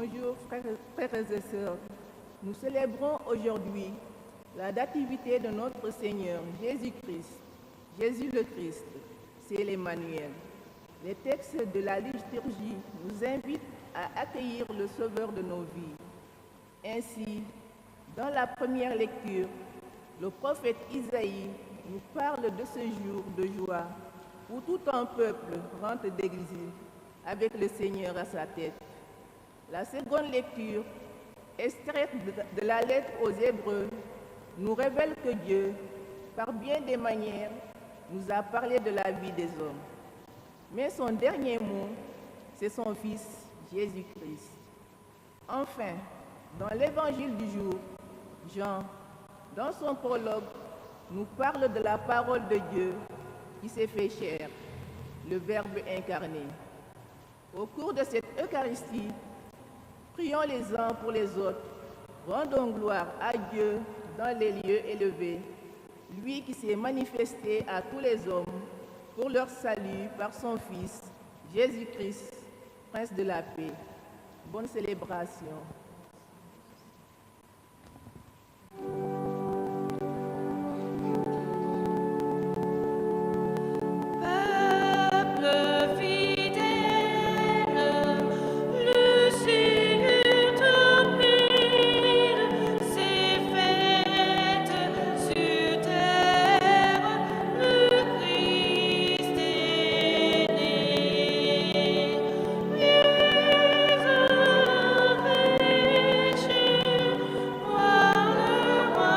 Bonjour frères et sœurs. Nous célébrons aujourd'hui la nativité de notre Seigneur Jésus-Christ. Jésus le Christ, c'est l'Emmanuel. Les textes de la liturgie nous invitent à accueillir le Sauveur de nos vies. Ainsi, dans la première lecture, le prophète Isaïe nous parle de ce jour de joie où tout un peuple rentre d'exil avec le Seigneur à sa tête. La seconde lecture, extraite de la lettre aux Hébreux, nous révèle que Dieu, par bien des manières, nous a parlé de la vie des hommes. Mais son dernier mot, c'est son Fils, Jésus-Christ. Enfin, dans l'évangile du jour, Jean, dans son prologue, nous parle de la parole de Dieu qui s'est fait chair, le Verbe incarné. Au cours de cette Eucharistie, prions les uns pour les autres, rendons gloire à Dieu dans les lieux élevés, lui qui s'est manifesté à tous les hommes pour leur salut par son Fils, Jésus-Christ, Prince de la paix. Bonne célébration. Roi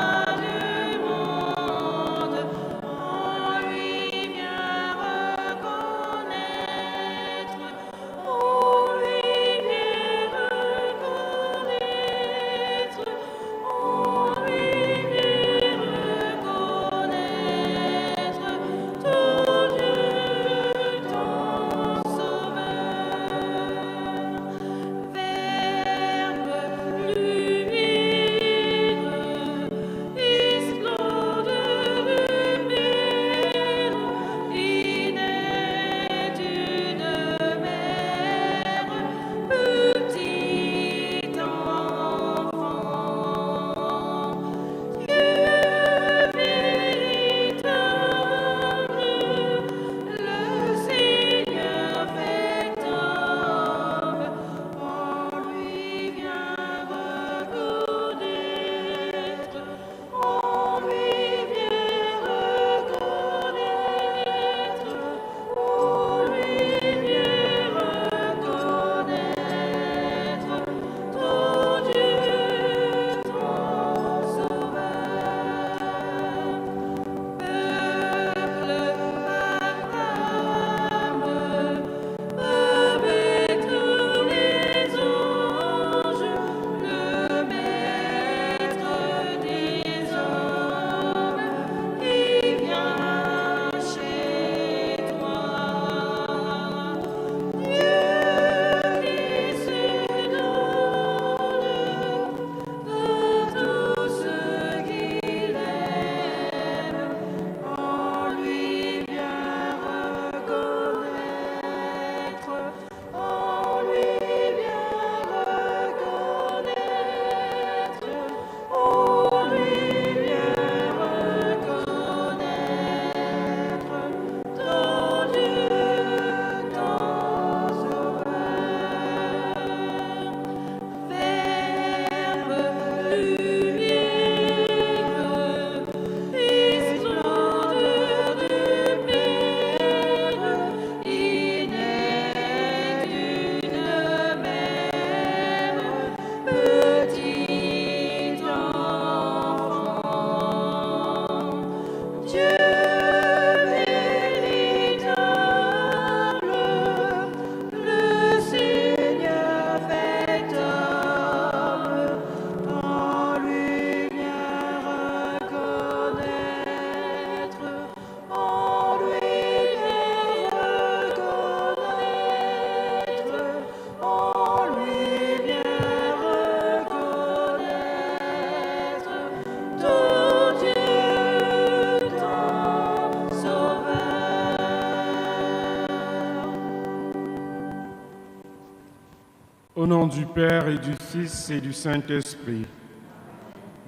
Au nom du Père et du Fils et du Saint-Esprit,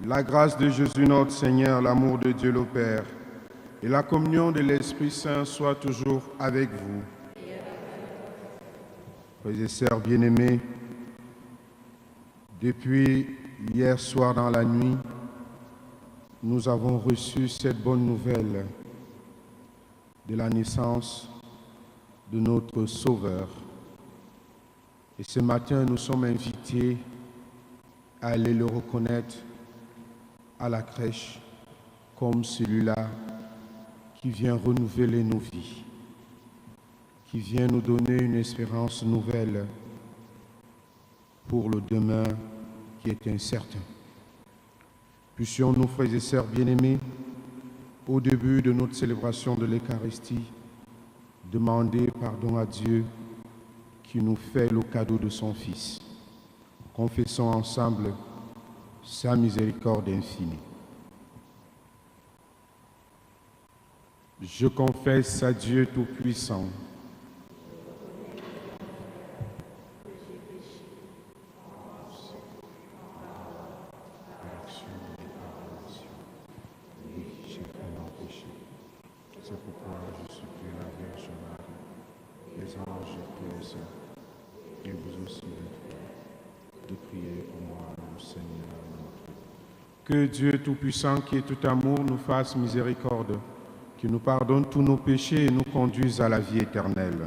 la grâce de Jésus notre Seigneur, l'amour de Dieu le Père et la communion de l'Esprit Saint soient toujours avec vous. Frères et sœurs bien-aimés, depuis hier soir dans la nuit, nous avons reçu cette bonne nouvelle de la naissance de notre Sauveur. Et ce matin, nous sommes invités à aller le reconnaître à la crèche comme celui-là qui vient renouveler nos vies, qui vient nous donner une espérance nouvelle pour le demain qui est incertain. Puissions-nous, frères et sœurs bien-aimés, au début de notre célébration de l'Eucharistie, demander pardon à Dieu qui nous fait le cadeau de son Fils. Confessons ensemble sa miséricorde infinie. Je confesse à Dieu Tout-Puissant c'est pourquoi je supplie la Vierge Marie, les anges et les saints, et vous aussi, de prier pour moi, le Seigneur notre Dieu. Que Dieu Tout-Puissant, qui est tout amour, nous fasse miséricorde, qui nous pardonne tous nos péchés et nous conduise à la vie éternelle.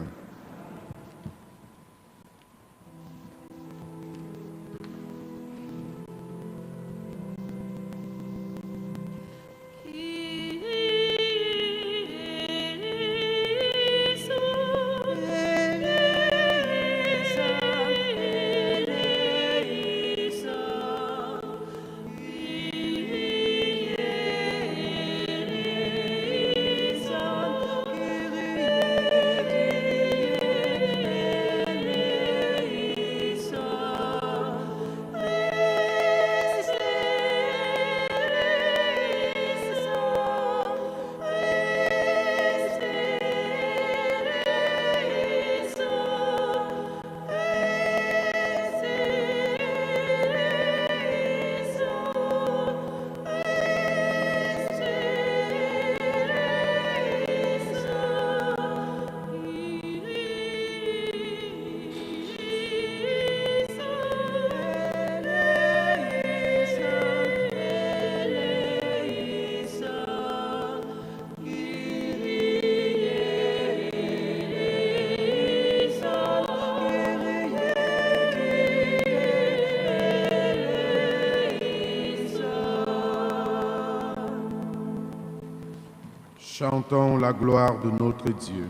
Chantons la gloire de notre Dieu.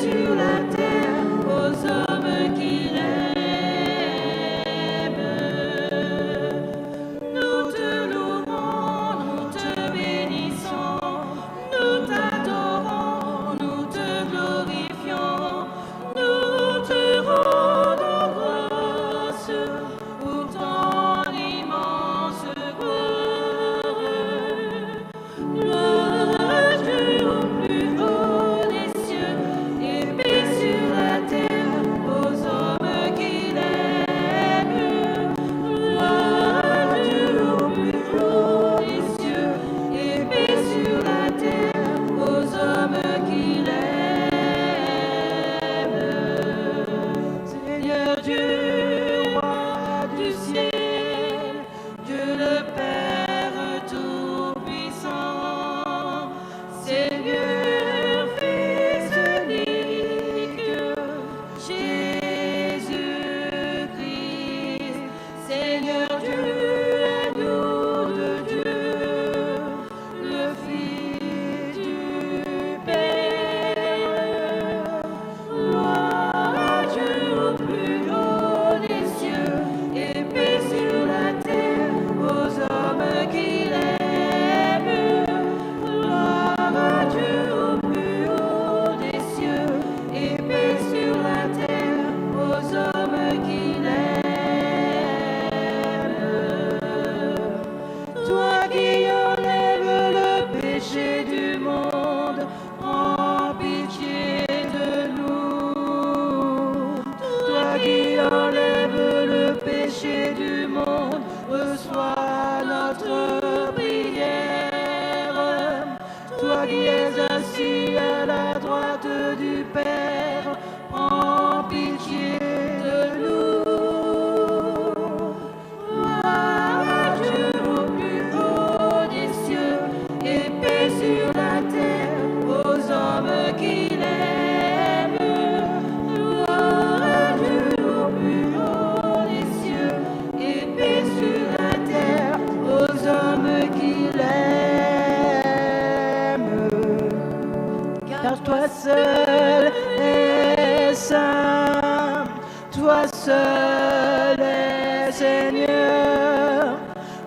Sur la terre, aux hommes qui l'aiment.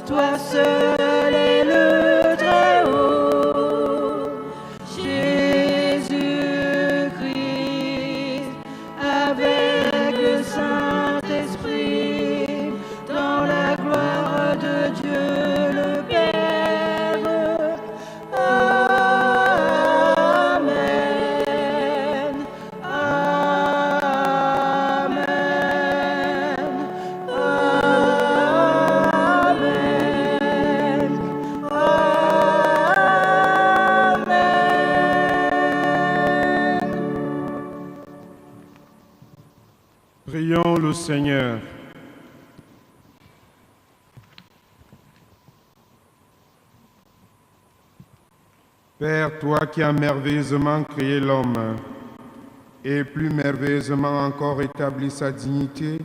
toi seul es le Très-Haut. Jésus-Christ, avec le Saint-Esprit, dans la gloire de Dieu le Père. Amen. Amen. Amen. Amen. Prions le Seigneur. Père, toi qui as merveilleusement créé l'homme et plus merveilleusement encore établi sa dignité,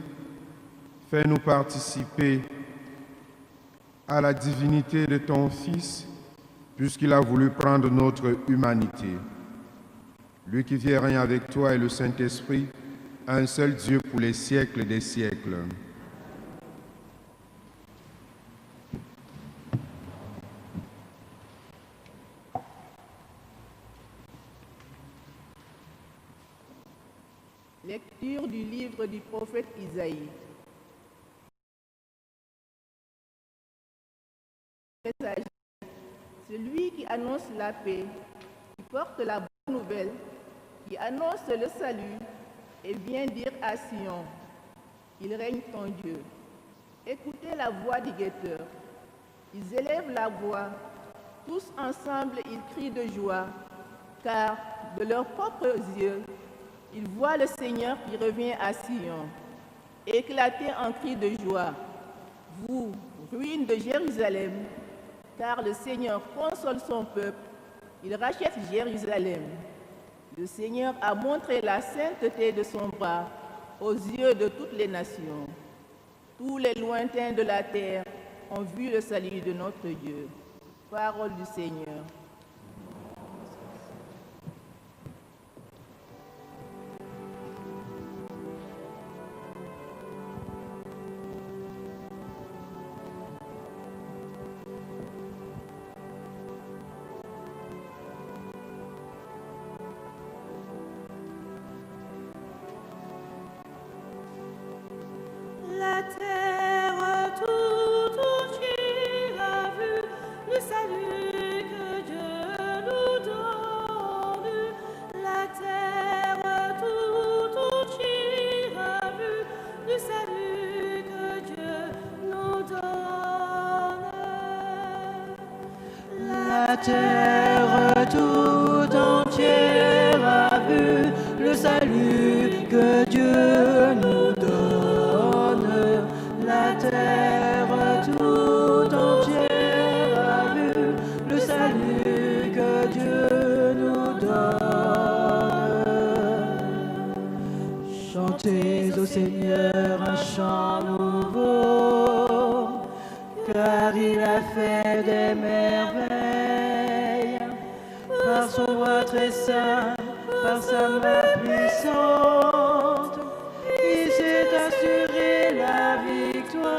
fais-nous participer à la divinité de ton Fils, puisqu'il a voulu prendre notre humanité. Lui qui vit et règne avec toi et le Saint-Esprit, un seul Dieu pour les siècles des siècles. Lecture du livre du prophète Isaïe. Celui qui annonce la paix, qui porte la bonne nouvelle, qui annonce le salut et vient dire à Sion, il règne ton Dieu. Écoutez la voix du guetteur. Ils élèvent la voix, tous ensemble ils crient de joie, car de leurs propres yeux, ils voient le Seigneur qui revient à Sion. Éclatez en cris de joie, vous, ruines de Jérusalem, car le Seigneur console son peuple, il rachète Jérusalem. Le Seigneur a montré la sainteté de son bras aux yeux de toutes les nations. Tous les lointains de la terre ont vu le salut de notre Dieu. Parole du Seigneur. La terre tout entière a vu le salut que Dieu nous donne. La terre tout entière a vu le salut que Dieu nous donne. La terre tout entière a vu le salut que Dieu nous donne. La terre tout entière a vu le salut que Dieu nous donne. Chantez au Seigneur un chant nouveau, car il a fait des merveilles. Par son bras très saint, par sa main puissante, il s'est assuré la victoire.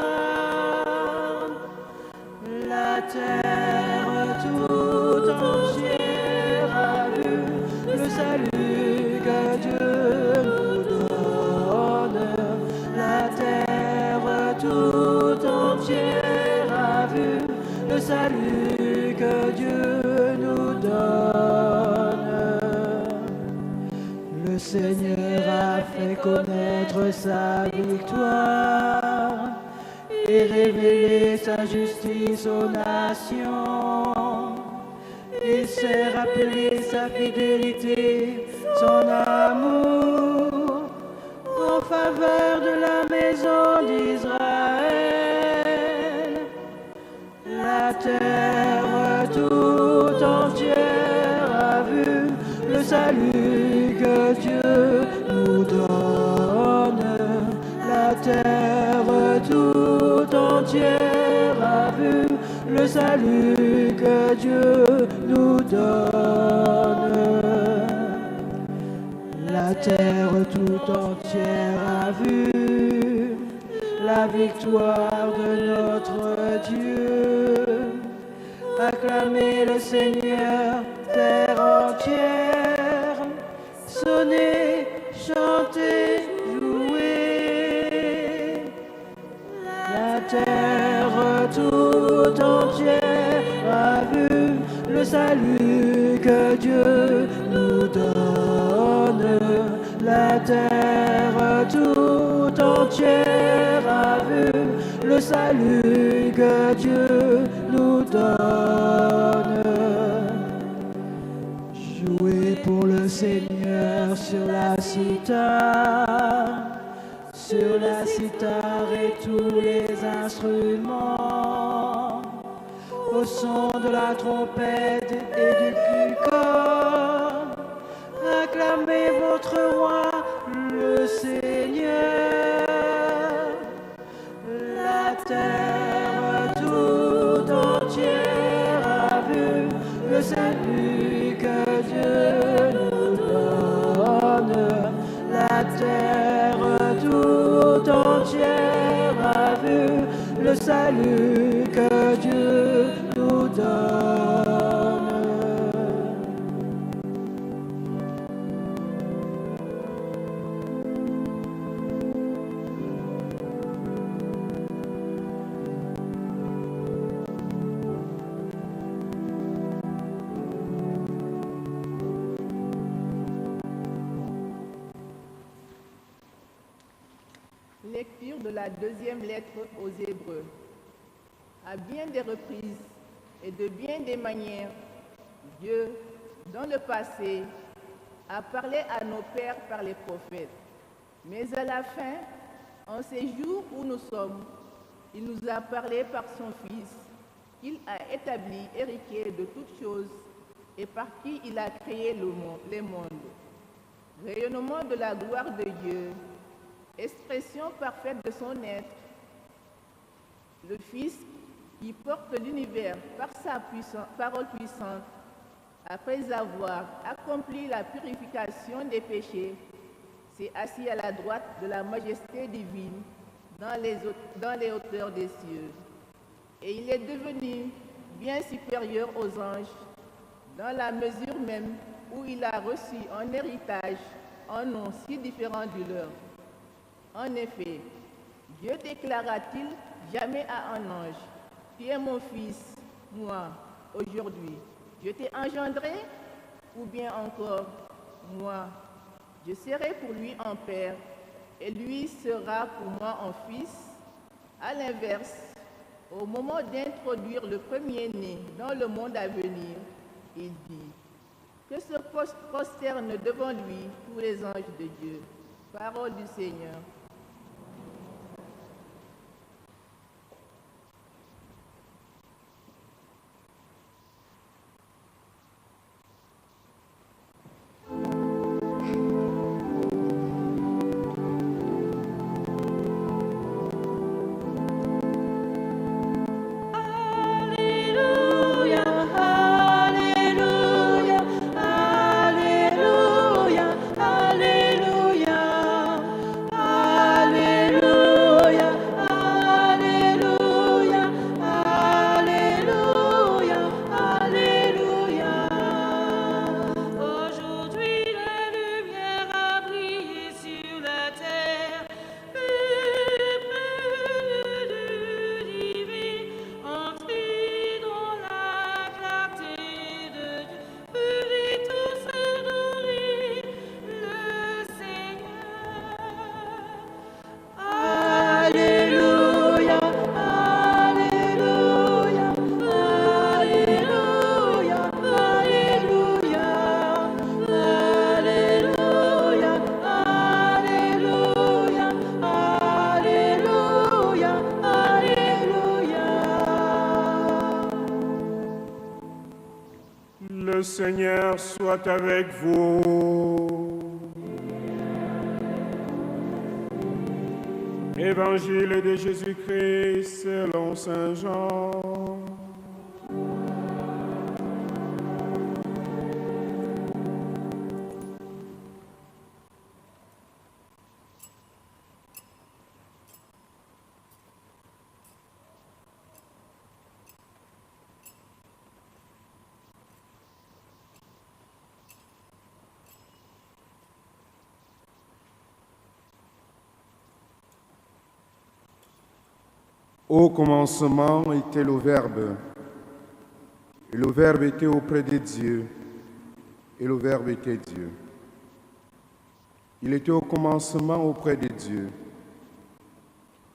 La terre tout entière a vu le salut que Dieu nous donne. La terre tout entière a vu le salut que Dieu nous donne. Le Seigneur a fait connaître sa victoire et révélé sa justice aux nations. Il s'est rappelé sa fidélité, son amour en faveur de la maison d'Israël. La terre tout entière a vu le salut que Dieu nous donne. La terre tout entière a vu le salut que Dieu nous donne. La terre tout entière a vu la victoire de notre Dieu. Acclamez le Seigneur, terre entière, sonnez, chantez, jouez. La terre tout entière a vu le salut que Dieu nous donne. La terre tout entière a vu le salut que Dieu nous donne. Jouez pour le Seigneur sur la cithare, et tous les instruments, au son de la trompette et du cuicot. Acclamez votre roi, le Seigneur. La terre tout entière a vu le salut que Dieu nous donne. La terre tout entière a vu le salut que Dieu nous donne. Lecture de la deuxième lettre aux Hébreux. À bien des reprises et de bien des manières, Dieu, dans le passé, a parlé à nos pères par les prophètes. Mais à la fin, en ces jours où nous sommes, il nous a parlé par son Fils, qu'il a établi héritier de toutes choses et par qui il a créé les mondes. Rayonnement de la gloire de Dieu, expression parfaite de son être, le Fils qui porte l'univers par sa parole puissante, après avoir accompli la purification des péchés, s'est assis à la droite de la majesté divine dans les hauteurs des cieux. Et il est devenu bien supérieur aux anges, dans la mesure même où il a reçu en héritage un nom si différent du leur. En effet, Dieu déclara-t-il jamais à un ange, « Tu es mon fils, moi, aujourd'hui, je t'ai engendré » ou bien encore, « Moi, je serai pour lui un père, et lui sera pour moi un fils » À l'inverse, au moment d'introduire le premier-né dans le monde à venir, il dit, « Que se prosternent devant lui tous les anges de Dieu. » Parole du Seigneur. Le Seigneur soit avec vous. Évangile de Jésus-Christ selon saint Jean. Au commencement était le Verbe, et le Verbe était auprès de Dieu, et le Verbe était Dieu. Il était au commencement auprès de Dieu.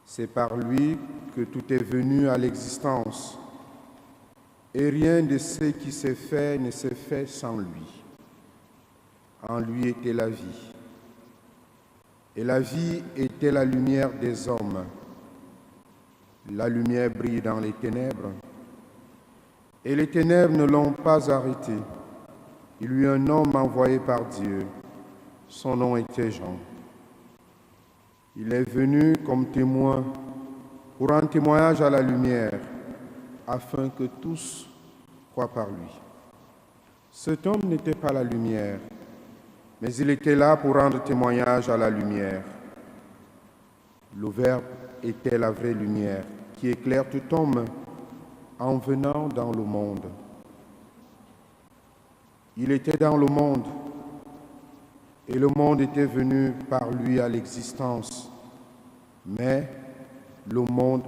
C'est par lui que tout est venu à l'existence, et rien de ce qui s'est fait ne s'est fait sans lui. En lui était la vie, et la vie était la lumière des hommes. La lumière brille dans les ténèbres, et les ténèbres ne l'ont pas arrêté. Il y eut un homme envoyé par Dieu, son nom était Jean. Il est venu comme témoin pour un témoignage à la lumière, afin que tous croient par lui. Cet homme n'était pas la lumière, mais il était là pour rendre témoignage à la lumière. Le Verbe était la vraie lumière qui éclaire tout homme en venant dans le monde. Il était dans le monde, et le monde était venu par lui à l'existence, mais le monde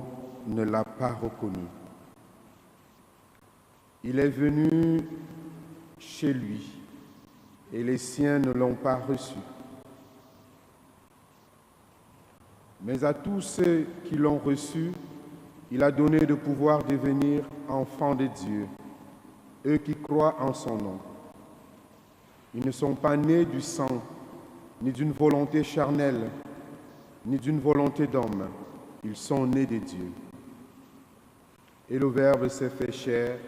ne l'a pas reconnu. Il est venu chez lui, et les siens ne l'ont pas reçu. Mais à tous ceux qui l'ont reçu, il a donné de pouvoir devenir enfants de Dieu, eux qui croient en son nom. Ils ne sont pas nés du sang, ni d'une volonté charnelle, ni d'une volonté d'homme. Ils sont nés de Dieu. Et le Verbe s'est fait chair,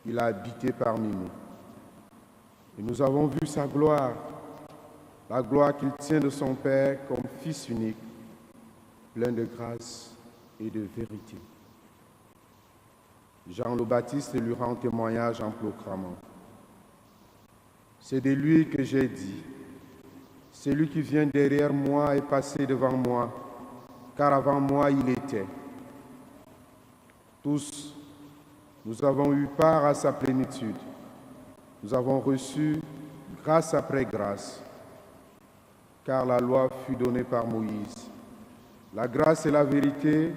il a habité parmi nous. Et nous avons vu sa gloire, la gloire qu'il tient de son Père comme Fils unique, plein de grâce et de vérité. Jean le Baptiste lui rend témoignage en proclamant: c'est de lui que j'ai dit, celui qui vient derrière moi est passé devant moi, car avant moi il était. Tous, nous avons eu part à sa plénitude. Nous avons reçu grâce après grâce, car la loi fut donnée par Moïse. La grâce et la vérité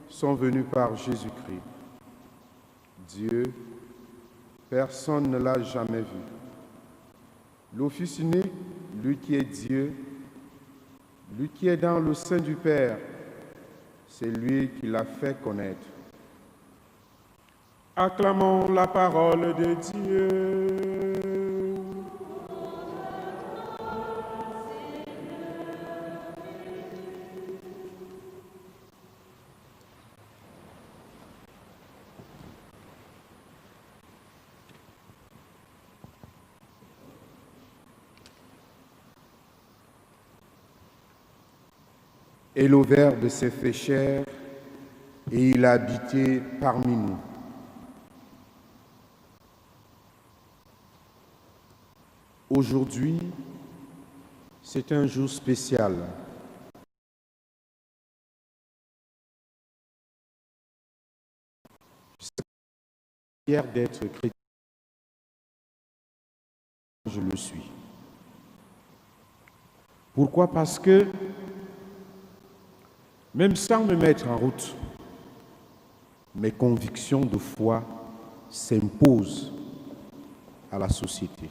sont venues par Jésus-Christ. Dieu, personne ne l'a jamais vu. Le Fils unique, lui qui est Dieu, lui qui est dans le sein du Père, c'est lui qui l'a fait connaître. Acclamons la parole de Dieu. Et le Verbe s'est fait chair, et il a habité parmi nous. Aujourd'hui, c'est un jour spécial. Je suis fier d'être chrétien. Je le suis. Pourquoi? Parce que même sans me mettre en route, mes convictions de foi s'imposent à la société,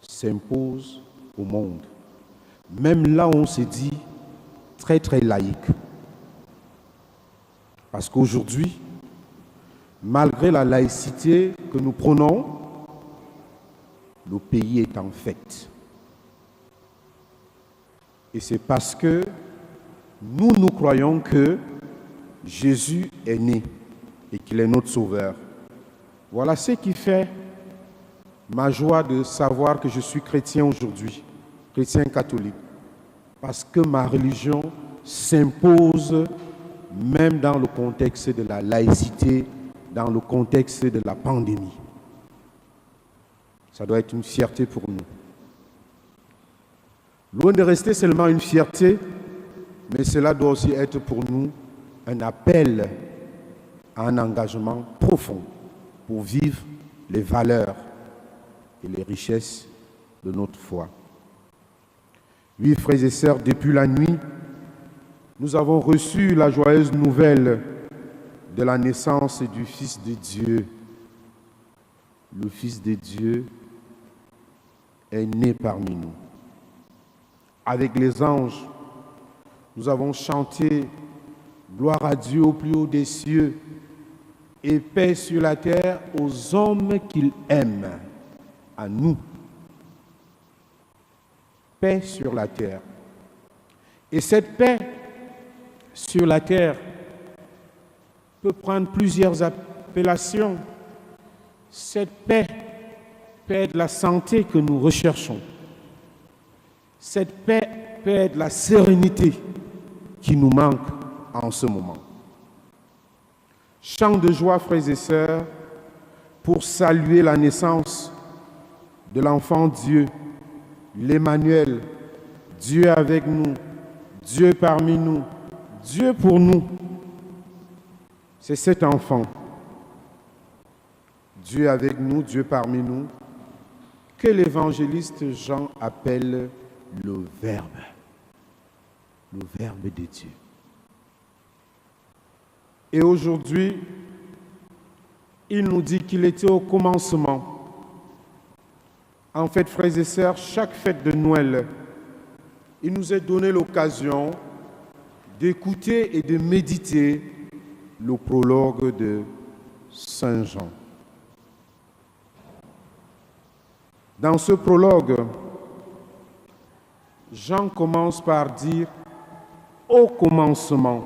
s'imposent au monde. Même là où on se dit très très laïque. Parce qu'aujourd'hui, malgré la laïcité que nous prenons, le pays est en fête. Et c'est parce que nous croyons que Jésus est né et qu'il est notre Sauveur. Voilà ce qui fait ma joie de savoir que je suis chrétien aujourd'hui, chrétien catholique, parce que ma religion s'impose même dans le contexte de la laïcité, dans le contexte de la pandémie. Ça doit être une fierté pour nous. Loin de rester seulement une fierté, mais cela doit aussi être pour nous un appel à un engagement profond pour vivre les valeurs et les richesses de notre foi. Oui, frères et sœurs, depuis la nuit, nous avons reçu la joyeuse nouvelle de la naissance du Fils de Dieu. Le Fils de Dieu est né parmi nous. Avec les anges, nous avons chanté « Gloire à Dieu au plus haut des cieux et paix sur la terre aux hommes qu'il aime. » À nous. Paix sur la terre. Et cette paix sur la terre peut prendre plusieurs appellations. Cette paix peut être la santé que nous recherchons. Cette paix peut être la sérénité qui nous manque en ce moment. Chant de joie, frères et sœurs, pour saluer la naissance de l'enfant Dieu, l'Emmanuel, Dieu avec nous, Dieu parmi nous, Dieu pour nous. C'est cet enfant, Dieu avec nous, Dieu parmi nous, que l'évangéliste Jean appelle le Verbe de Dieu. Et aujourd'hui, il nous dit qu'il était au commencement. En fait, frères et sœurs, chaque fête de Noël, il nous est donné l'occasion d'écouter et de méditer le prologue de Saint Jean. Dans ce prologue, Jean commence par dire « au commencement ».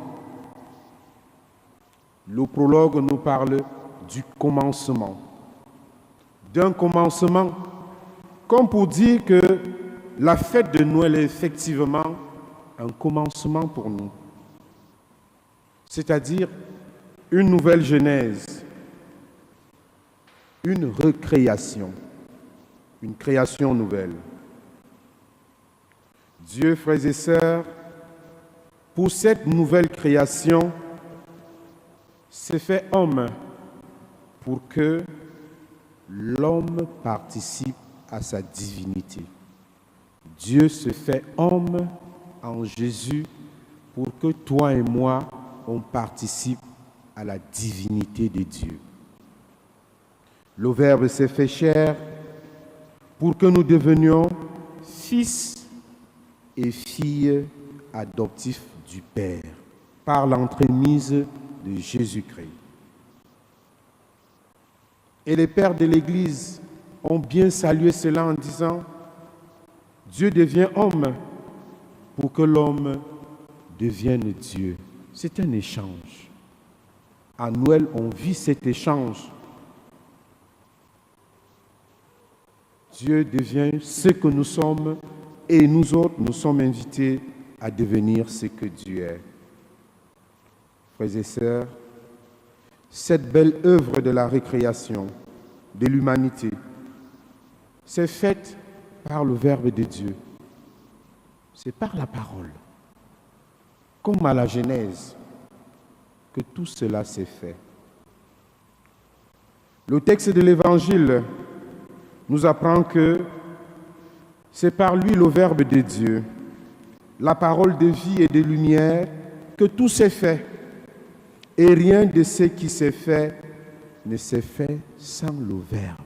Le prologue nous parle du commencement. D'un commencement, comme pour dire que la fête de Noël est effectivement un commencement pour nous. C'est-à-dire une nouvelle genèse, une recréation, une création nouvelle. Dieu, frères et sœurs, pour cette nouvelle création, s'est fait homme pour que l'homme participe à sa divinité. Dieu se fait homme en Jésus pour que toi et moi, on participe à la divinité de Dieu. Le Verbe s'est fait chair pour que nous devenions fils et filles adoptifs du Père par l'entremise de Jésus-Christ. Et les pères de l'Église ont bien salué cela en disant « Dieu devient homme pour que l'homme devienne Dieu ». C'est un échange. À Noël, on vit cet échange. Dieu devient ce que nous sommes et nous autres, nous sommes invités à devenir ce que Dieu est. Frères et sœurs, cette belle œuvre de la récréation de l'humanité s'est faite par le Verbe de Dieu. C'est par la parole, comme à la Genèse, que tout cela s'est fait. Le texte de l'Évangile nous apprend que c'est par lui, le Verbe de Dieu, la parole de vie et de lumière, que tout s'est fait. Et rien de ce qui s'est fait ne s'est fait sans le Verbe,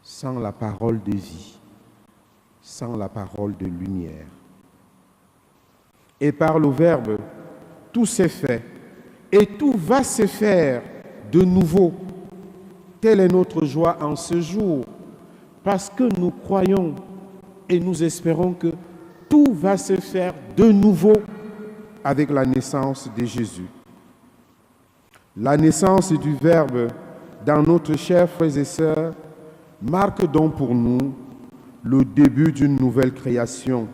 sans la parole de vie, sans la parole de lumière. Et par le Verbe, tout s'est fait. Et tout va se faire de nouveau. Telle est notre joie en ce jour, parce que nous croyons et nous espérons que tout va se faire de nouveau avec la naissance de Jésus. La naissance du Verbe dans notre chair, frères et sœurs, marque donc pour nous le début d'une nouvelle création.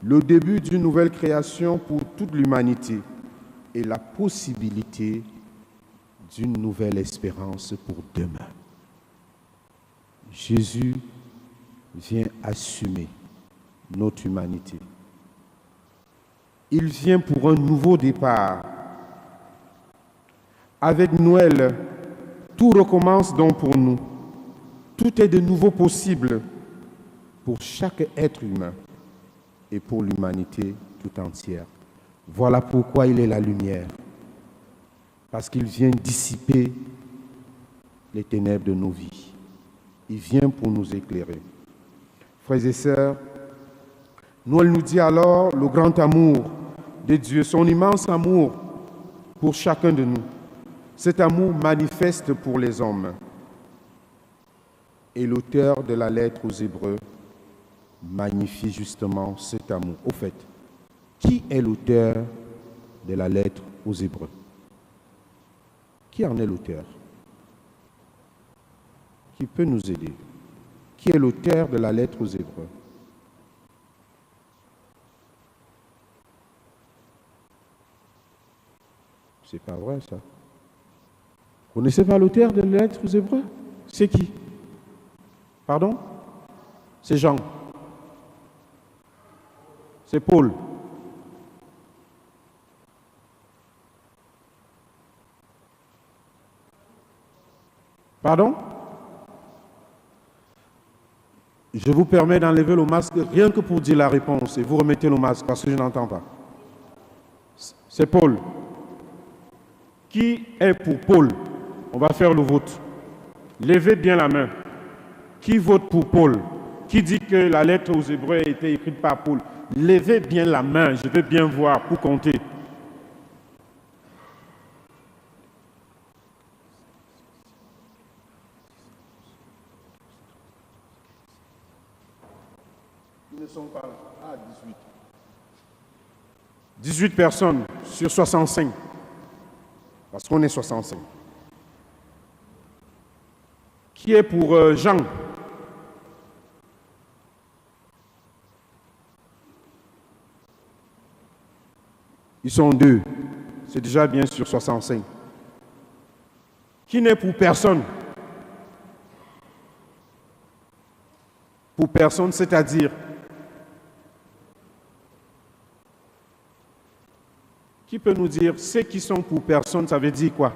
Le début d'une nouvelle création pour toute l'humanité et la possibilité d'une nouvelle espérance pour demain. Jésus vient assumer notre humanité. Il vient pour un nouveau départ. Avec Noël, tout recommence donc pour nous. Tout est de nouveau possible pour chaque être humain et pour l'humanité tout entière. Voilà pourquoi il est la lumière. Parce qu'il vient dissiper les ténèbres de nos vies. Il vient pour nous éclairer. Frères et sœurs, elle nous dit alors le grand amour de Dieu, son immense amour pour chacun de nous. Cet amour manifeste pour les hommes. Et l'auteur de la lettre aux Hébreux magnifie justement cet amour. Au fait, qui est l'auteur de la lettre aux Hébreux? Qui en est l'auteur? Qui peut nous aider? Qui est l'auteur de la lettre aux Hébreux? C'est pas vrai ça. Vous ne connaissez pas l'auteur de la lettre aux Hébreux? C'est qui? Pardon? C'est Jean. C'est Paul. Pardon? Je vous permets d'enlever le masque rien que pour dire la réponse et vous remettez le masque parce que je n'entends pas. C'est Paul. Qui est pour Paul? On va faire le vote. Levez bien la main. Qui vote pour Paul? Qui dit que la lettre aux Hébreux a été écrite par Paul? Levez bien la main, je veux bien voir pour compter. Ils ne sont pas là. Ah, 18. 18 personnes sur 65. Parce qu'on est 65. Qui est pour Jean? Ils sont 2. C'est déjà bien sur 65. Qui n'est pour personne? Pour personne, c'est-à-dire qui peut nous dire ceux qui sont pour personne, ça veut dire quoi?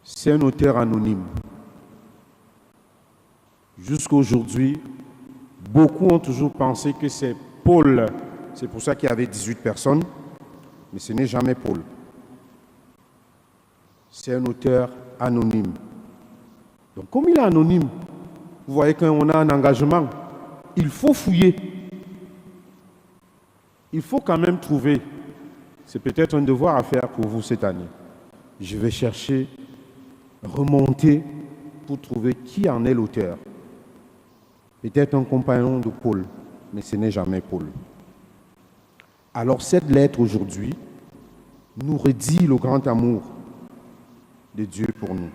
C'est un auteur anonyme. Jusqu'à aujourd'hui, beaucoup ont toujours pensé que c'est Paul. C'est pour ça qu'il y avait 18 personnes, mais ce n'est jamais Paul. C'est un auteur anonyme. Donc, comme il est anonyme, vous voyez qu'on a un engagement. Il faut fouiller. Il faut quand même trouver. C'est peut-être un devoir à faire pour vous cette année. Je vais chercher, remonter pour trouver qui en est l'auteur. Peut-être un compagnon de Paul, mais ce n'est jamais Paul. Alors cette lettre aujourd'hui nous redit le grand amour de Dieu pour nous.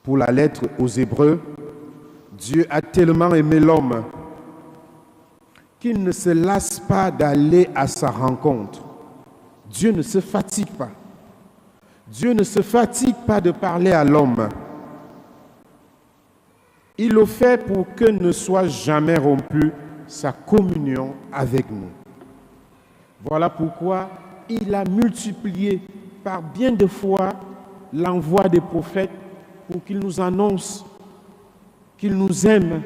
Pour la lettre aux Hébreux, Dieu a tellement aimé l'homme qu'il ne se lasse pas d'aller à sa rencontre. Dieu ne se fatigue pas. Dieu ne se fatigue pas de parler à l'homme. Il le fait pour que ne soit jamais rompue sa communion avec nous. Voilà pourquoi il a multiplié par bien de fois l'envoi des prophètes pour qu'ils nous annoncent qu'il nous aime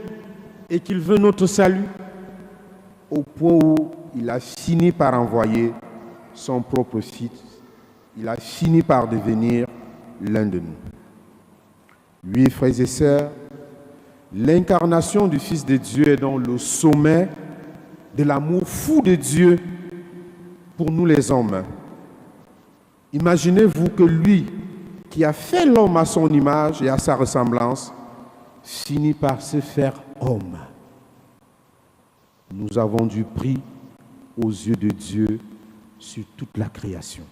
et qu'il veut notre salut, au point où il a fini par envoyer son propre Fils. Il a fini par devenir l'un de nous. Oui, frères et sœurs, l'incarnation du Fils de Dieu est donc le sommet de l'amour fou de Dieu pour nous les hommes. Imaginez-vous que lui, qui a fait l'homme à son image et à sa ressemblance, finit par se faire homme. Nous avons du prix aux yeux de Dieu sur toute la création.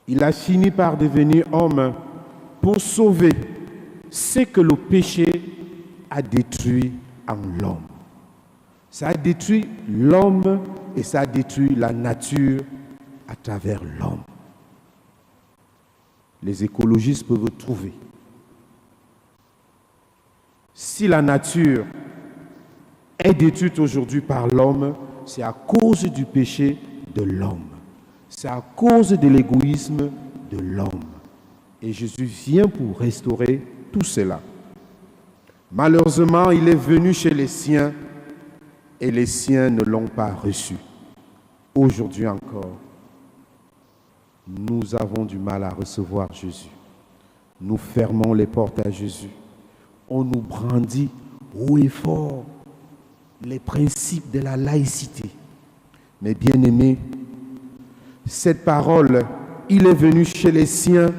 Il a fini par devenir homme pour sauver ce que le péché a détruit en l'homme. Ça a détruit l'homme et ça a détruit la nature à travers l'homme. Les écologistes peuvent trouver. Si la nature est détruite aujourd'hui par l'homme, c'est à cause du péché de l'homme. C'est à cause de l'égoïsme de l'homme. Et Jésus vient pour restaurer tout cela. Malheureusement, il est venu chez les siens et les siens ne l'ont pas reçu. Aujourd'hui encore, nous avons du mal à recevoir Jésus. Nous fermons les portes à Jésus. On nous brandit haut et fort les principes de la laïcité. Mais bien aimés, cette parole, il est venu chez les siens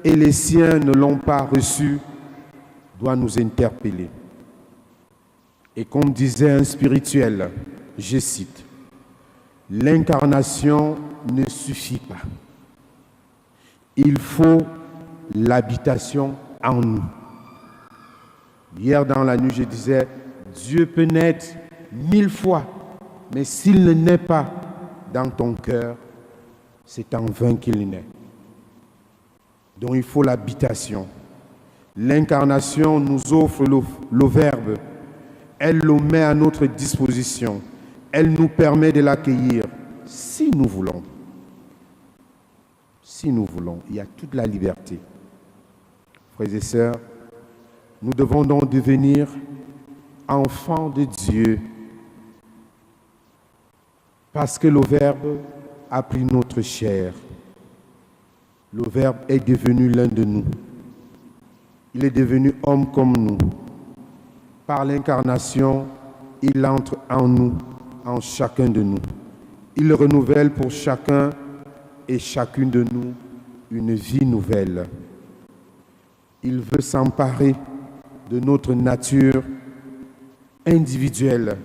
et les siens ne l'ont pas reçu, doit nous interpeller. Et comme disait un spirituel, je cite, « L'incarnation ne suffit pas. Il faut l'habitation en nous. » Hier dans la nuit, je disais, Dieu peut naître 1000 fois, mais s'il ne naît pas dans ton cœur, c'est en vain qu'il naît. Donc il faut l'habitation. L'incarnation nous offre le Verbe. Elle le met à notre disposition. Elle nous permet de l'accueillir si nous voulons. Si nous voulons, il y a toute la liberté. Frères et sœurs, nous devons donc devenir enfants de Dieu parce que le Verbe a pris notre chair. Le Verbe est devenu l'un de nous. Il est devenu homme comme nous. Par l'incarnation, il entre en nous, en chacun de nous. Il renouvelle pour chacun et chacune de nous une vie nouvelle. Il veut s'emparer de notre nature individuelle.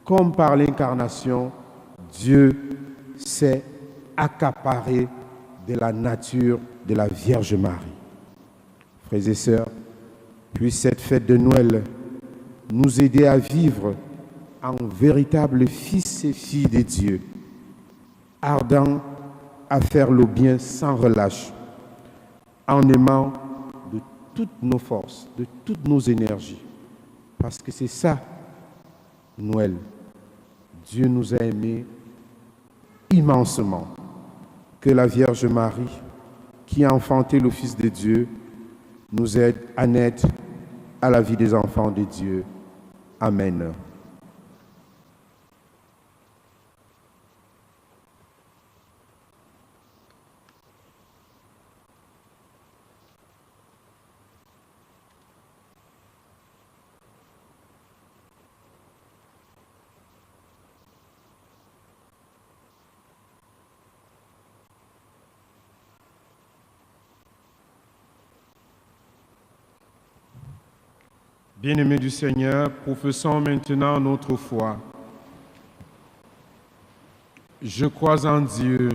Comme par l'incarnation, Dieu s'est accaparé de la nature de la Vierge Marie. Frères et sœurs, puisse cette fête de Noël nous aider à vivre en véritables fils et filles de Dieu, ardents à faire le bien sans relâche, en aimant de toutes nos forces, de toutes nos énergies. Parce que c'est ça, Noël. Dieu nous a aimés immensement. Que la Vierge Marie, qui a enfanté le Fils de Dieu, nous aide à naître à la vie des enfants de Dieu. Amen. Bien-aimés du Seigneur, professons maintenant notre foi. Je crois en Dieu,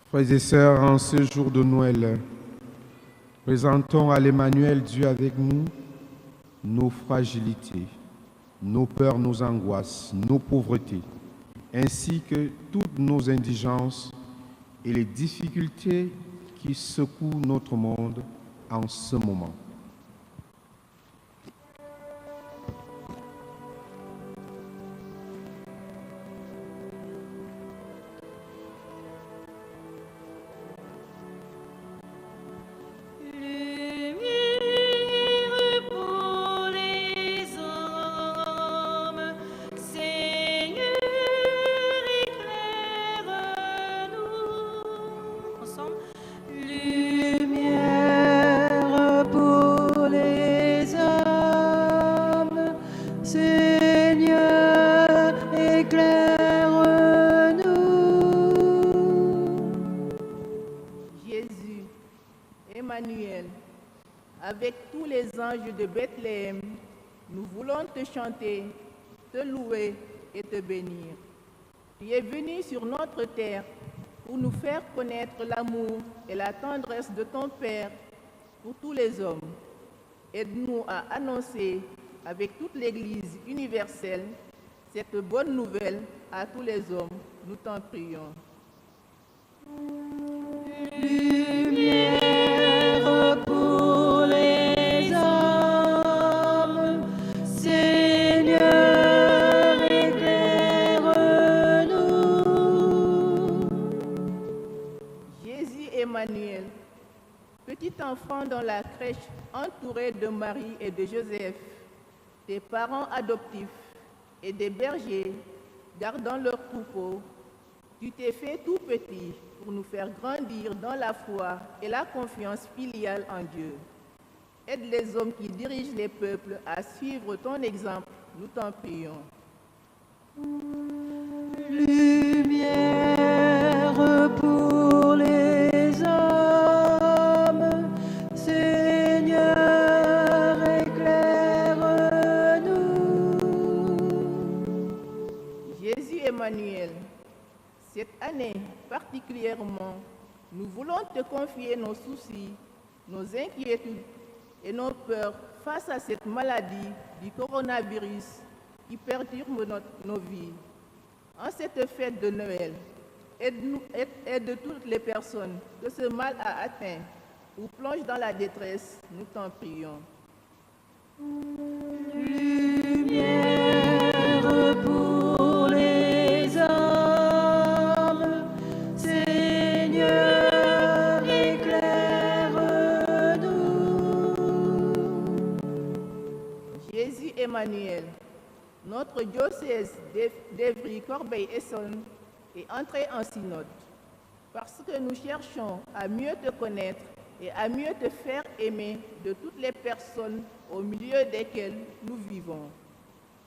Frères et sœurs, en ce jour de Noël, présentons à l'Emmanuel Dieu avec nous nos fragilités, nos peurs, nos angoisses, nos pauvretés, ainsi que toutes nos indigences et les difficultés qui secouent notre monde en ce moment. Lumière pour Emmanuel, avec tous les anges de Bethléem, nous voulons te chanter, te louer et te bénir. Tu es venu sur notre terre pour nous faire connaître l'amour et la tendresse de ton Père pour tous les hommes. Aide-nous à annoncer avec toute l'Église universelle cette bonne nouvelle à tous les hommes. Nous t'en prions. Lumière pour les hommes, Seigneur, éclaire-nous. Jésus Emmanuel, petit enfant dans la crèche entouré de Marie et de Joseph, tes parents adoptifs et des bergers gardant leurs troupeaux, tu t'es fait tout petit pour nous faire grandir dans la foi et la confiance filiale en Dieu. Aide les hommes qui dirigent les peuples à suivre ton exemple, nous t'en prions. Lumière pour les hommes, Seigneur, éclaire-nous. Jésus Emmanuel, cette année particulièrement, nous voulons te confier nos soucis, nos inquiétudes et nos peurs face à cette maladie du coronavirus qui perturbe nos vies. En cette fête de Noël, aide toutes les personnes que ce mal a atteint ou plonge dans la détresse, nous t'en prions. Lumière pour les hommes, Seigneur, éclaire-nous. Jésus Emmanuel, notre diocèse d'Évry-Corbeil-Essonnes est entré en synode parce que nous cherchons à mieux te connaître et à mieux te faire aimer de toutes les personnes au milieu desquelles nous vivons.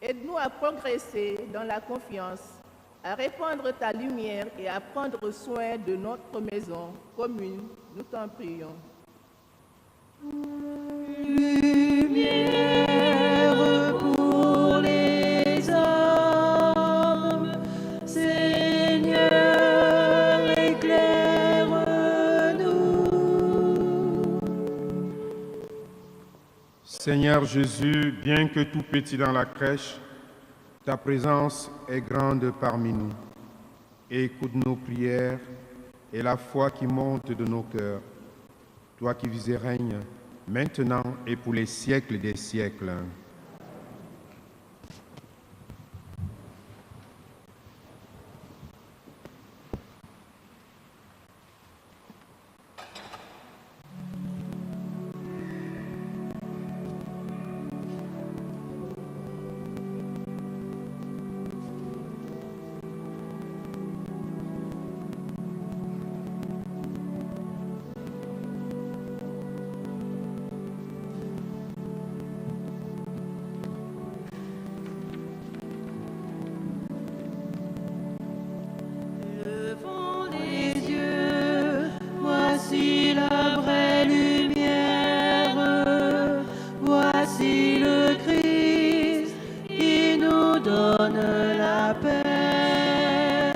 Aide-nous à progresser dans la confiance, à répandre ta lumière et à prendre soin de notre maison commune. Nous t'en prions. Lumière pour les hommes, Seigneur, éclaire-nous. Seigneur Jésus, bien que tout petit dans la crèche, ta présence est grande parmi nous. Écoute nos prières et la foi qui monte de nos cœurs. Toi qui vis et règnes, maintenant et pour les siècles des siècles. Levons les yeux, voici la vraie lumière, voici le Christ qui nous donne la paix.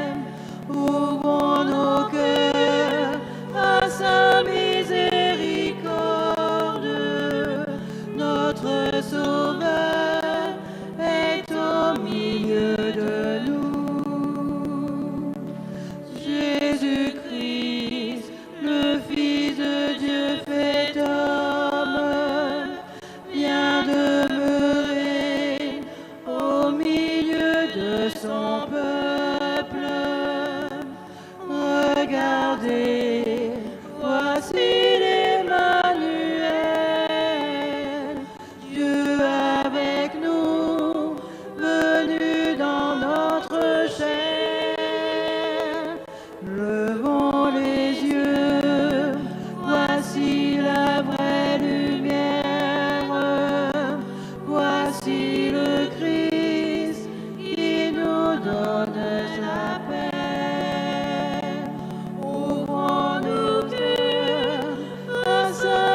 Ouvrons nos cœurs à sa miséricorde, notre Sauveur est au milieu de nous. Jésus-Christ, le Fils de Dieu fait homme, vient demeurer au milieu de son peuple. Regardez, voici l'Emmanuel, Dieu avec nous, venu dans notre chair. Levons les yeux, voici la vraie lumière, voici le Christ qui nous donne la paix. Ouvrons nos cœurs à sa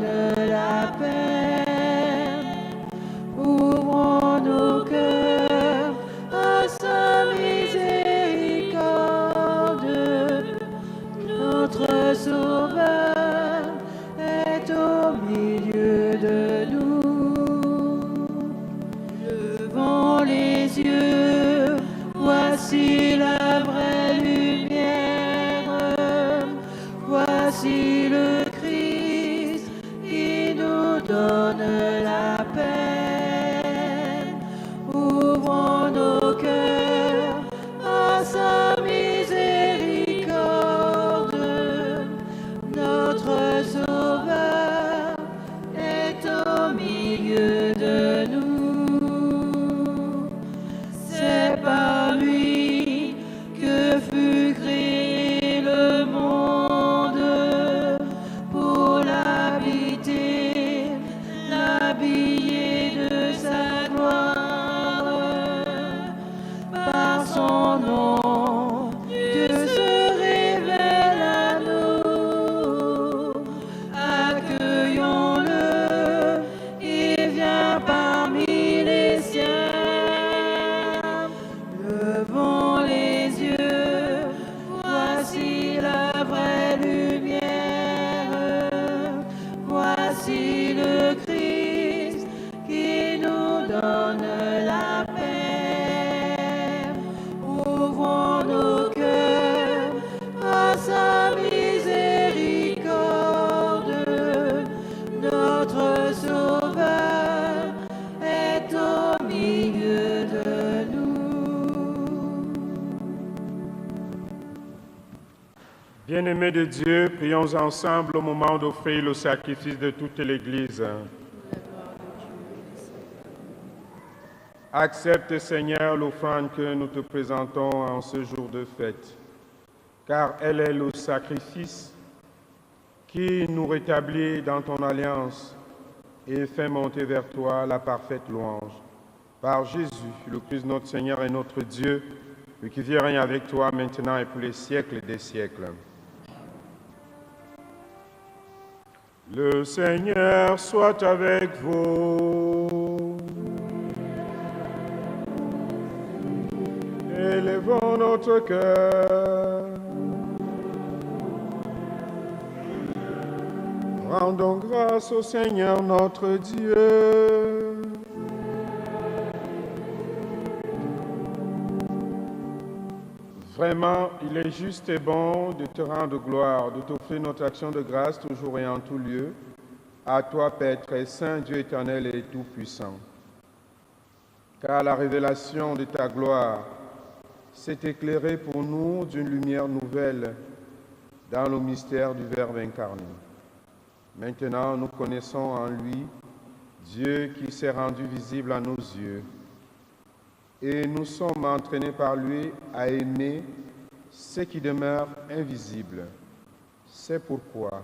donne la paix. Ouvrons nos cœurs à sa miséricorde. Notre Sauveur est au milieu de nous. Levons les yeux, voici la vraie lumière. Voici le Christ qui nous donne la paix. Ouvrons nos cœurs à sa miséricorde. Notre Sauveur est au milieu de nous. C'est par lui que fut créé le monde pour l'habiter, l'habiller de sa gloire. Par son nom, Dieu se révèle à nous. Accueillons-le, il vient parmi les siens. Levons les yeux, voici la vraie lumière. Voici le Christ qui nous donne la paix. Ouvrons nos cœurs à sa miséricorde. Notre Sauveur est au milieu de nous. Bien-aimés de Dieu, prions ensemble au moment d'offrir le sacrifice de toute l'Église. Accepte, Seigneur, l'offrande que nous te présentons en ce jour de fête, car elle est le sacrifice qui nous rétablit dans ton alliance et fait monter vers toi la parfaite louange. Par Jésus, le Christ notre Seigneur et notre Dieu, lui qui vit et règne avec toi maintenant et pour les siècles des siècles. Le Seigneur soit avec vous. Élevons notre cœur. Rendons grâce au Seigneur notre Dieu. Vraiment, il est juste et bon de te rendre gloire, de t'offrir notre action de grâce toujours et en tout lieu. À toi, Père très saint, Dieu éternel et tout-puissant. Car la révélation de ta gloire s'est éclairée pour nous d'une lumière nouvelle dans le mystère du Verbe incarné. Maintenant, nous connaissons en lui Dieu qui s'est rendu visible à nos yeux. Et nous sommes entraînés par lui à aimer ce qui demeure invisible. C'est pourquoi,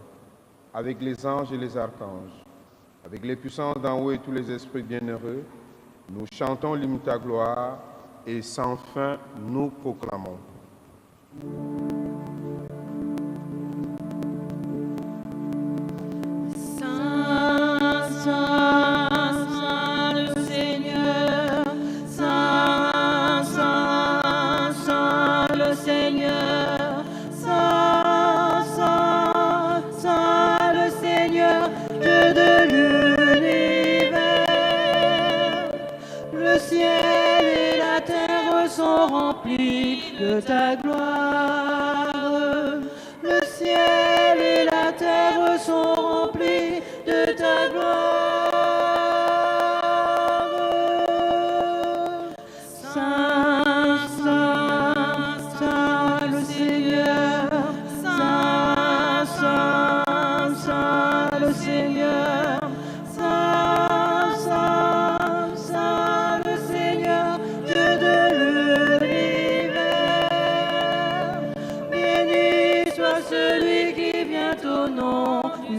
avec les anges et les archanges, avec les puissances d'en haut et tous les esprits bienheureux, nous chantons l'hymne ta gloire et sans fin nous proclamons. De ta gloire, le ciel et la terre sont remplis de ta gloire. Saint, Saint, Saint le Seigneur, Saint, Saint, Saint le Seigneur, Saint, Saint, Saint le Seigneur, Dieu de celui qui vient au nom du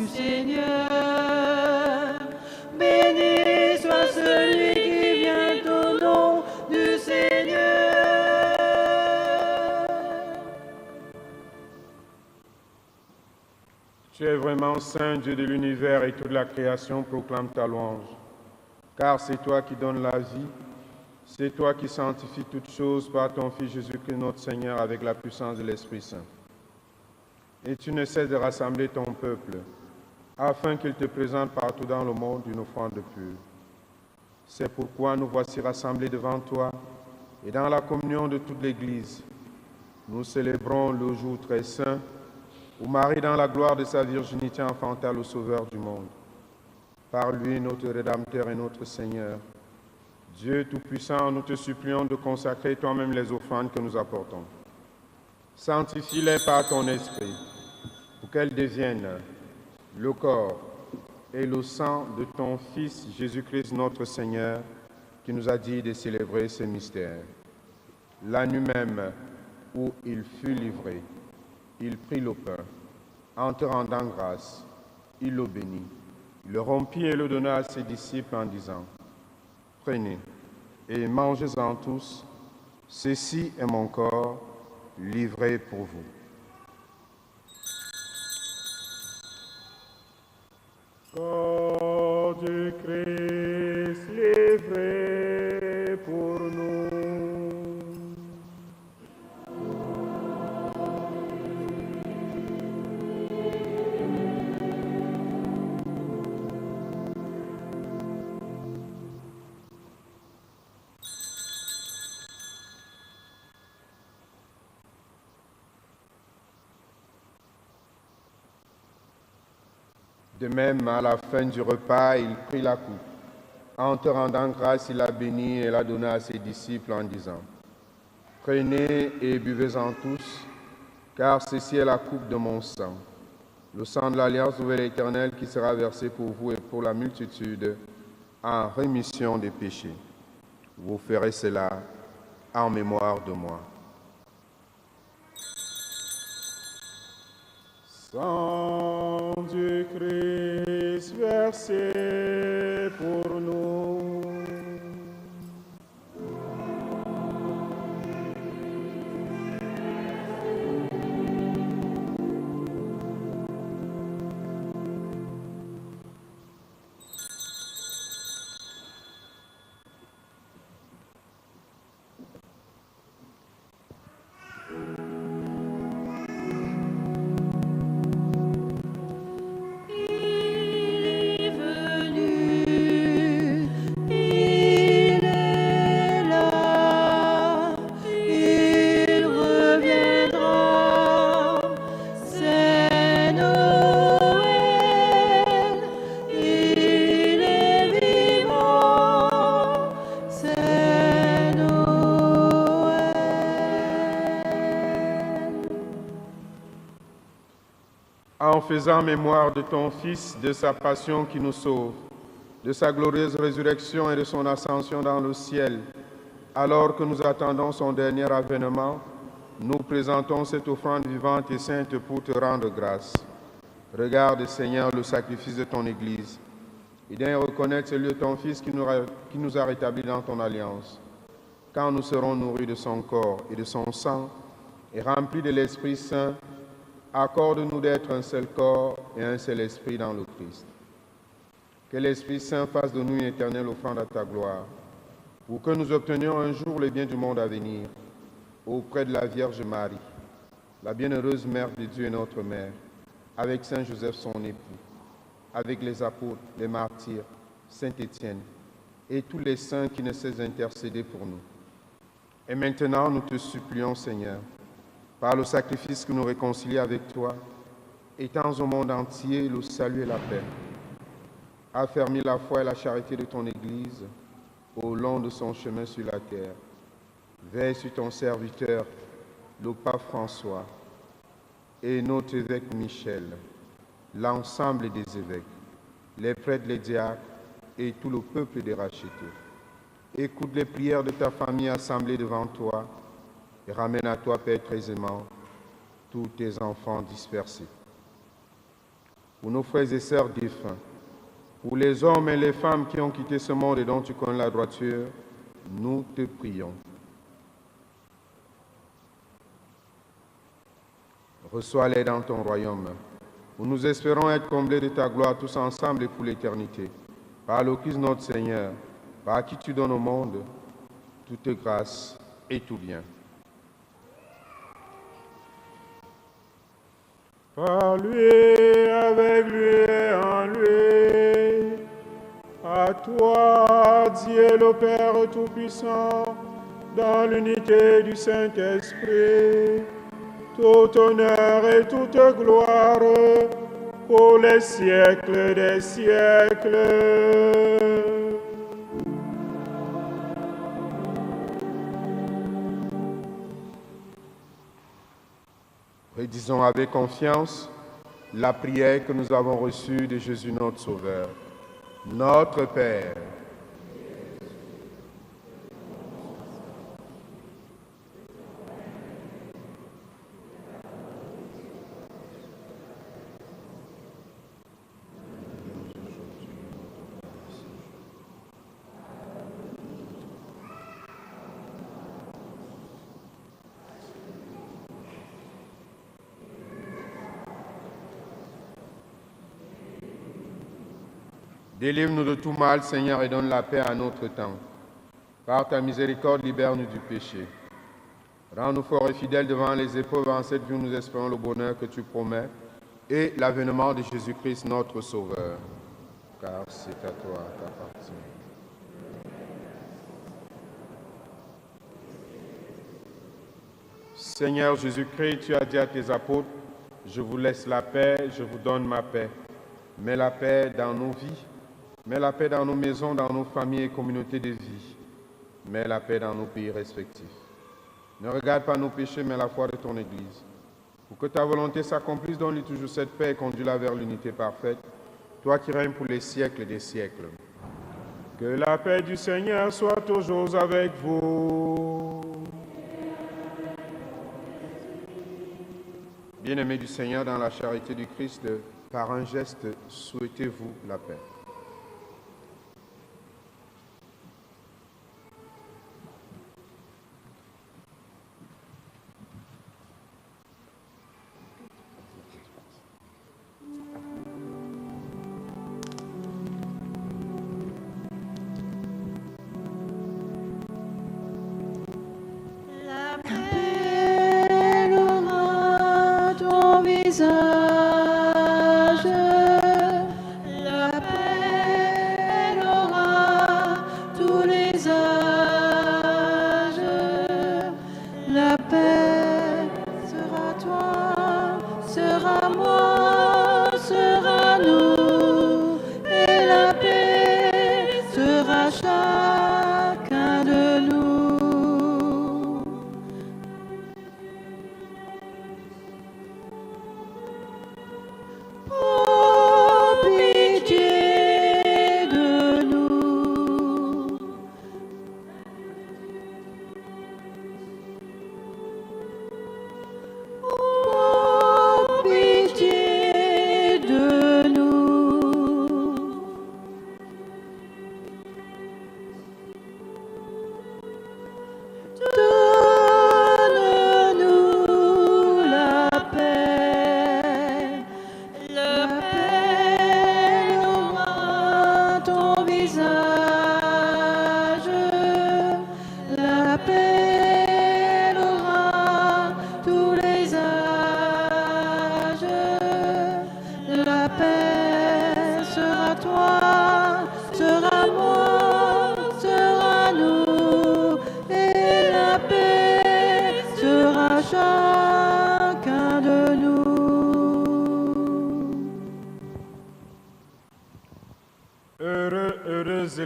vraiment saint, Dieu de l'univers, et toute la création proclame ta louange. Car c'est toi qui donnes la vie, c'est toi qui sanctifies toutes choses par ton Fils Jésus-Christ notre Seigneur avec la puissance de l'Esprit Saint. Et tu ne cesses de rassembler ton peuple, afin qu'il te présente partout dans le monde une offrande pure. C'est pourquoi nous voici rassemblés devant toi, et dans la communion de toute l'Église, nous célébrons le jour très saint, où Marie, dans la gloire de sa virginité, enfanta le Sauveur du monde. Par lui, notre Rédempteur et notre Seigneur, Dieu Tout-Puissant, nous te supplions de consacrer toi-même les offrandes que nous apportons. Sanctifie-les par ton Esprit, pour qu'elles deviennent le corps et le sang de ton Fils Jésus-Christ notre Seigneur, qui nous a dit de célébrer ce mystère. La nuit même où il fut livré, il prit le pain. En te rendant grâce, il le bénit, le rompit et le donna à ses disciples en disant, « Prenez et mangez-en tous, ceci est mon corps livré pour vous. » Corps du Christ livré pour nous. De même, à la fin du repas, il prit la coupe. En te rendant grâce, il la bénit et la donna à ses disciples en disant, « Prenez et buvez-en tous, car ceci est la coupe de mon sang, le sang de l'Alliance nouvelle et éternelle qui sera versé pour vous et pour la multitude en rémission des péchés. Vous ferez cela en mémoire de moi. » Sang du Christ versé pour nous. En faisant mémoire de ton Fils, de sa passion qui nous sauve, de sa glorieuse résurrection et de son ascension dans le ciel, alors que nous attendons son dernier avènement, nous présentons cette offrande vivante et sainte pour te rendre grâce. Regarde, Seigneur, le sacrifice de ton Église, et viens reconnaître celui de ton Fils qui nous a rétablis dans ton alliance. Quand nous serons nourris de son corps et de son sang, et remplis de l'Esprit Saint, accorde-nous d'être un seul corps et un seul esprit dans le Christ. Que l'Esprit Saint fasse de nous une éternelle offrande à ta gloire, pour que nous obtenions un jour le bien du monde à venir, auprès de la Vierge Marie, la bienheureuse Mère de Dieu et notre Mère, avec Saint Joseph son époux, avec les apôtres, les martyrs, Saint Étienne, et tous les saints qui ne cessent d'intercéder pour nous. Et maintenant, nous te supplions, Seigneur, par le sacrifice qui nous réconcilie avec toi, étends au monde entier le salut et la paix. Affermis la foi et la charité de ton Église au long de son chemin sur la terre. Veille sur ton serviteur, le pape François, et notre évêque Michel, l'ensemble des évêques, les prêtres, les diacres et tout le peuple des rachetés. Écoute les prières de ta famille assemblée devant toi, et ramène à toi, Père très aimant, tous tes enfants dispersés. Pour nos frères et sœurs défunts, pour les hommes et les femmes qui ont quitté ce monde et dont tu connais la droiture, nous te prions. Reçois-les dans ton royaume, où nous espérons être comblés de ta gloire tous ensemble et pour l'éternité. Par le Christ notre Seigneur, par qui tu donnes au monde toute grâce et tout bien. Par lui, avec lui et en lui, à toi, Dieu le Père Tout-Puissant, dans l'unité du Saint-Esprit, tout honneur et toute gloire pour les siècles des siècles. Disons avec confiance la prière que nous avons reçue de Jésus notre Sauveur. Notre Père, délivre-nous de tout mal, Seigneur, et donne la paix à notre temps. Par ta miséricorde, libère-nous du péché. Rends-nous forts et fidèles devant les épreuves. En cette vie, nous espérons le bonheur que tu promets et l'avènement de Jésus-Christ, notre Sauveur. Car c'est à toi qu'appartient. Seigneur Jésus-Christ, tu as dit à tes apôtres, je vous laisse la paix, je vous donne ma paix. Mets la paix dans nos vies. Mets la paix dans nos maisons, dans nos familles et communautés de vie. Mets la paix dans nos pays respectifs. Ne regarde pas nos péchés, mais la foi de ton Église. Pour que ta volonté s'accomplisse, donne-lui toujours cette paix et conduis-la vers l'unité parfaite, toi qui règnes pour les siècles des siècles. Que la paix du Seigneur soit toujours avec vous. Bien-aimés du Seigneur, dans la charité du Christ, par un geste, souhaitez-vous la paix.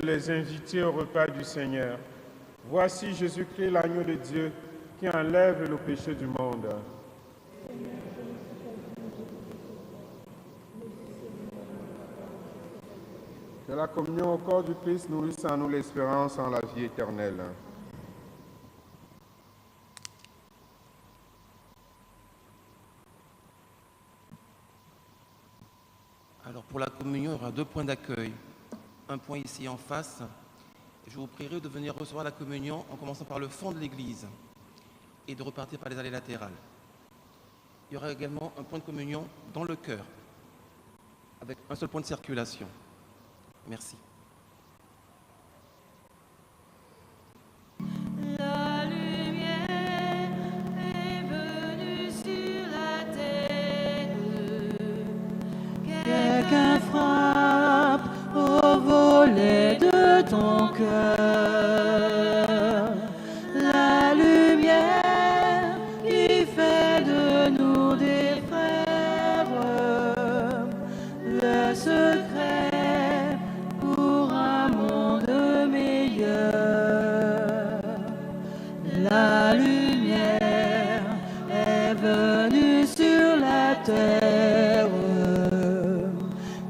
Les invités au repas du Seigneur. Voici Jésus-Christ, l'agneau de Dieu, qui enlève le péché du monde. Que la communion au corps du Christ nourrisse en nous l'espérance en la vie éternelle. Alors pour la communion, il y aura 2 points d'accueil. Un point ici en face. Je vous prierai de venir recevoir la communion en commençant par le fond de l'église et de repartir par les allées latérales. Il y aura également un point de communion dans le chœur. avec un seul point de circulation. Merci. La lumière est venue sur la terre. Quelqu'un frappe au volet de ton cœur. La lumière qui fait de nous des frères. Le secret pour un monde meilleur. La lumière est venue sur la terre.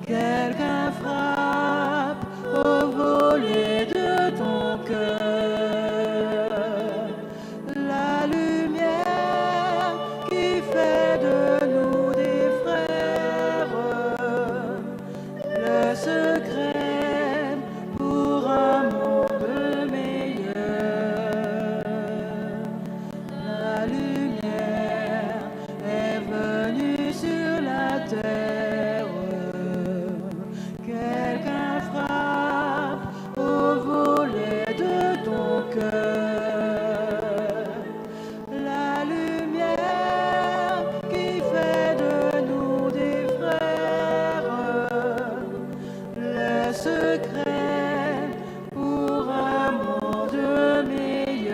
Quelqu'un frappe au volet de ton cœur. La lumière qui fait de nous des frères. Le secret pour un monde meilleur. La lumière est venue sur la terre. Quelqu'un frappe au volet de ton cœur. La lumière qui fait de nous des frères. Le secret pour un monde meilleur.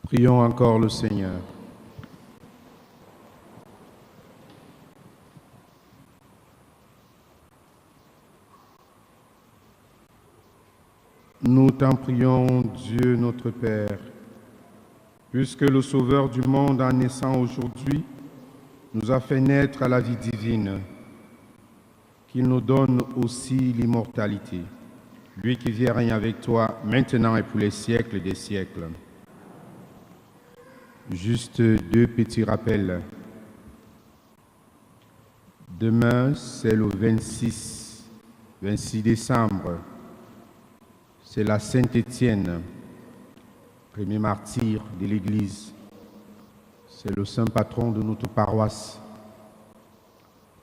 Prions encore le Seigneur. Nous t'en prions, Dieu notre Père, puisque le Sauveur du monde, en naissant aujourd'hui, nous a fait naître à la vie divine, qu'il nous donne aussi l'immortalité, lui qui vit et règne avec toi, maintenant et pour les siècles des siècles. Juste deux petits rappels. Demain, c'est le 26 décembre. C'est la Saint-Étienne, premier martyr de l'Église. C'est le saint patron de notre paroisse.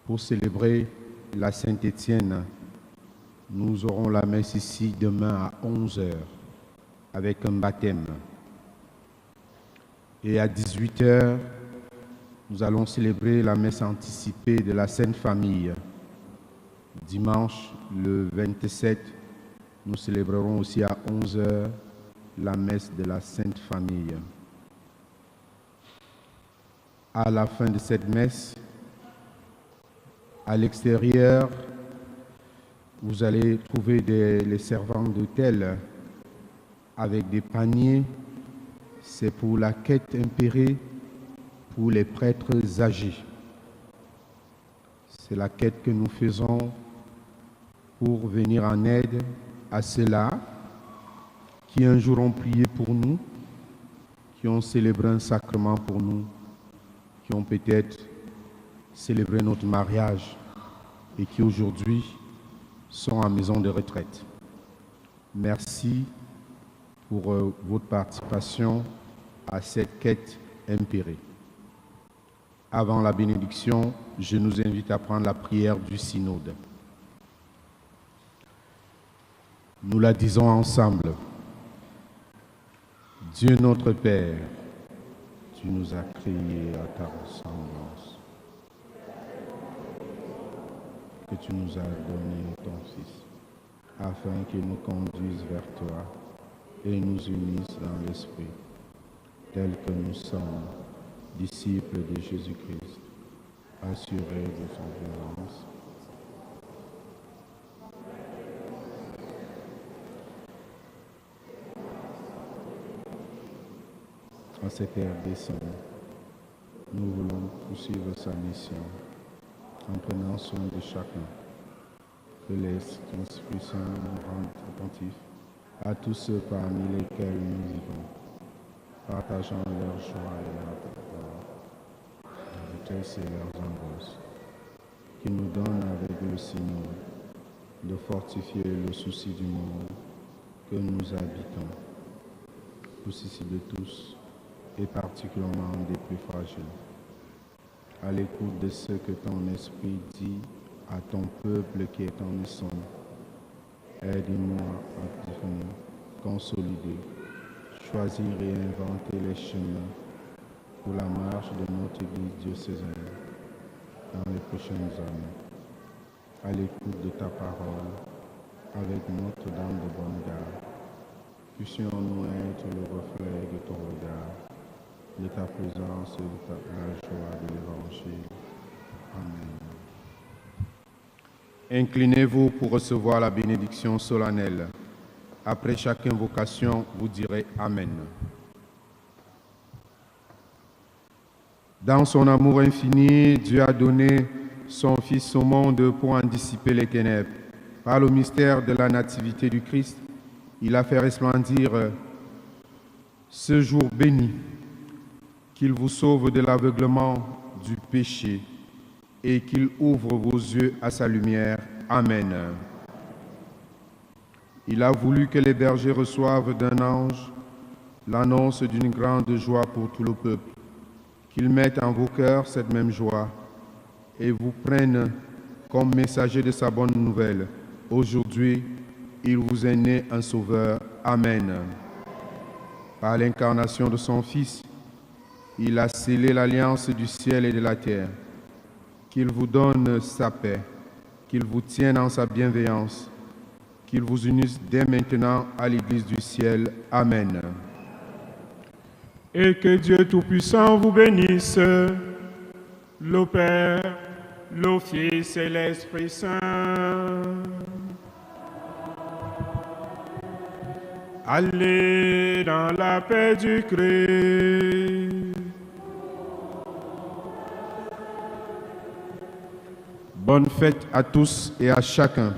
Pour célébrer la Saint-Étienne, nous aurons la messe ici demain à 11h avec un baptême. Et à 18h, nous allons célébrer la messe anticipée de la Sainte Famille. Dimanche, le 27, nous célébrerons aussi à 11h la messe de la Sainte Famille. À la fin de cette messe, à l'extérieur, vous allez trouver les servants d'autel avec des paniers. C'est pour la quête impérée pour les prêtres âgés. C'est la quête que nous faisons pour venir en aide à ceux-là qui un jour ont prié pour nous, qui ont célébré un sacrement pour nous, qui ont peut-être célébré notre mariage et qui aujourd'hui sont en maison de retraite. Merci pour votre participation à cette quête impérée. Avant la bénédiction, je nous invite à prendre la prière du synode. Nous la disons ensemble. Dieu notre Père, tu nous as créés à ta ressemblance, que tu nous as donné ton Fils, afin qu'il nous conduise vers toi et nous unisse dans l'Esprit, tels que nous sommes disciples de Jésus-Christ, assurés de son violence. En cette ère décente, nous voulons poursuivre sa mission en prenant soin de chacun. Que l'Esprit Saint nous rende attentifs à tous ceux parmi lesquels nous vivons, partageant leur joie et leur détresse et leurs angoisses. Qu'il nous donne avec le Seigneur de fortifier le souci du monde que nous habitons, au souci de tous, et particulièrement des plus fragiles. À l'écoute de ce que ton esprit dit à ton peuple qui est en mission, aide-nous à définir, consolider, choisir et inventer les chemins pour la marche de notre Église diocésaine dans les prochaines années. À l'écoute de ta parole, avec Notre-Dame de Bonne Garde, puissions-nous être le reflet de ton regard, de ta présence et de la joie de l'Évangile. Amen. Inclinez-vous pour recevoir la bénédiction solennelle. Après chaque invocation, vous direz Amen. Dans son amour infini, Dieu a donné son Fils au monde pour en dissiper les ténèbres. Par le mystère de la nativité du Christ, il a fait resplendir ce jour béni, qu'il vous sauve de l'aveuglement du péché et qu'il ouvre vos yeux à sa lumière. Amen. Il a voulu que les bergers reçoivent d'un ange l'annonce d'une grande joie pour tout le peuple, qu'ils mettent en vos cœurs cette même joie et vous prennent comme messager de sa bonne nouvelle. Aujourd'hui, il vous est né un sauveur. Amen. Par l'incarnation de son Fils, il a scellé l'alliance du ciel et de la terre. Qu'il vous donne sa paix, qu'il vous tienne en sa bienveillance, qu'il vous unisse dès maintenant à l'Église du ciel. Amen. Et que Dieu Tout-Puissant vous bénisse, le Père, le Fils et l'Esprit Saint. Allez dans la paix du Christ. Bonne fête à tous et à chacun.